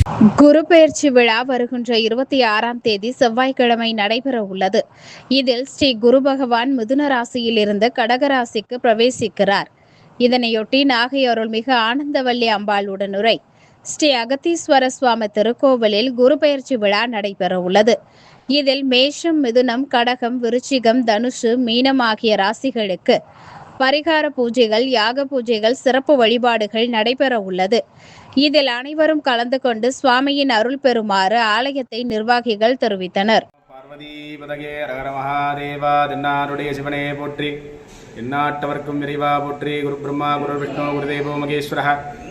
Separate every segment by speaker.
Speaker 1: குரு பெயர்ச்சி விழா வருகின்ற 26ஆம் தேதி செவ்வாய்க்கிழமை நடைபெற உள்ளது. இதில் ஸ்ரீ குரு பகவான் மிதுன ராசியில் இருந்து கடகராசிக்கு பிரவேசிக்கிறார். இதனையொட்டி நாகை அருள்மிகு ஆனந்தவல்லி அம்பாள் உடனுரை ஸ்ரீ அகத்தீஸ்வர சுவாமி திருக்கோவிலில் குரு பெயர்ச்சி விழா நடைபெற உள்ளது. இதில் மேஷம், மிதுனம், கடகம், விருச்சிகம், தனுசு, மீனம் ஆகிய ராசிகளுக்கு பரிகார பூஜைகள், யாக பூஜைகள், சிறப்பு வழிபாடுகள் நடைபெற உள்ளது. இதில் அனைவரும் கலந்து கொண்டு சுவாமியின் அருள் பெறுமாறு ஆலயத்தை நிர்வாகிகள் தெரிவித்தனர்.
Speaker 2: பார்வதி பதகே ரகர மகாதேவா தென்னாருடைய சிவனே போற்றி, எந்நாட்டவர்க்கும் விரைவா போற்றி. குரு பிரம்மா குரு விஷ்ணு குருதேவோ மகேஸ்வரः,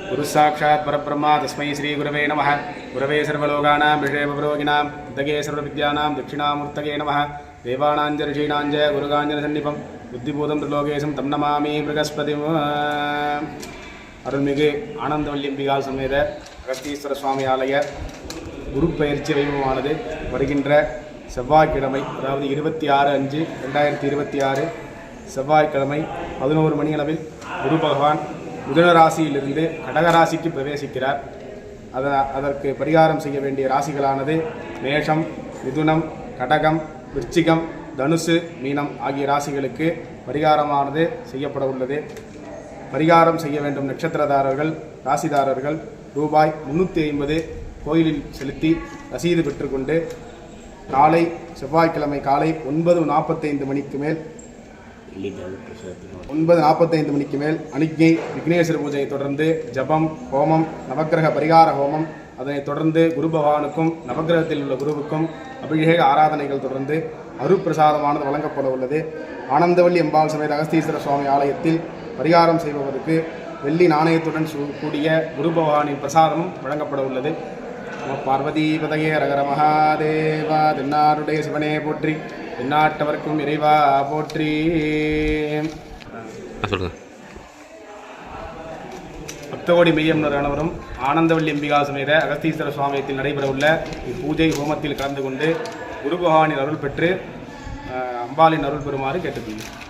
Speaker 2: குரு சாட்சாத் பரபிரம்மா தஸ்மை ஸ்ரீ குரவே நமः. குரவே சர்வலோகானாம் விஷயபரோகிணாம் தகே சர்வவித்யானாம் தட்சிணாமூர்த்தகே நமः. தேவானாஞ்ச ரிஷீணாஞ்ச குருகாஞ்சன சன்னிபம் புத்திபூதம் திரிலோகேசம் தம் நமாமி ப்ரகஸ்பதிம். அருள்மிகு ஆனந்தவல்லி அம்பிகாள் சமேத அகஸ்தீஸ்வர சுவாமி ஆலய குரு பயிற்சி வைபவமானது வருகின்ற செவ்வாய்க்கிழமை, அதாவது 26/5/2026 செவ்வாய்க்கிழமை 11 மணி அளவில் குரு பகவான் மிதுன ராசியிலிருந்து கடகராசிக்கு பிரவேசிக்கிறார். அதற்கு பரிகாரம் செய்ய வேண்டிய ராசிகளானது மேஷம், மிதுனம், கடகம், விருச்சிகம், தனுசு, மீனம் ஆகிய ராசிகளுக்கு பரிகாரமானது செய்யப்பட உள்ளது. பரிகாரம் செய்ய வேண்டும் நட்சத்திரதாரர்கள், ராசிதாரர்கள் ரூபாய் 350 கோயிலில் செலுத்தி ரசீது பெற்றுக்கொண்டு காலை செவ்வாய்க்கிழமை காலை 9:45 மணிக்கு மேல் 9:45 மணிக்கு மேல் அனுக்ஞை விக்னேஸ்வர பூஜையை தொடர்ந்து ஜபம், ஹோமம், நவக்கிரக பரிகார ஹோமம், அதனைத் தொடர்ந்து குரு பகவானுக்கும் நவக்கிரகத்தில் உள்ள குருவுக்கும் அபிஷேக ஆராதனைகள் தொடர்ந்து அருட்பிரசாதமானது வழங்கப்பட உள்ளது. ஆனந்தவல்லி அம்பாள் சமேத அகஸ்தீஸ்வர சுவாமி ஆலயத்தில் பரிகாரம் செய்பவருக்கு வெள்ளி நாணயத்துடன் கூடிய குரு பகவானின் பிரசாதமும் வழங்கப்பட உள்ளது. பார்வதி பதகே ரகர மகாதேவா தென்னாருடைய சிவனே போற்றி, தென்னாட்டவர்க்கும் இறைவா போற்றி. பக்தகோடி மெய்யம்னர் அனைவரும் ஆனந்தவல்லி அம்பிகா சமேத அகஸ்தீஸ்வர சுவாமியத்தில் நடைபெற உள்ள இப்பூஜை ஹோமத்தில் கலந்து கொண்டு குரு பகவானின் அருள் பெற்று அம்பாளின் அருள் பெறுமாறு கேட்டுக்கொள்கிறேன்.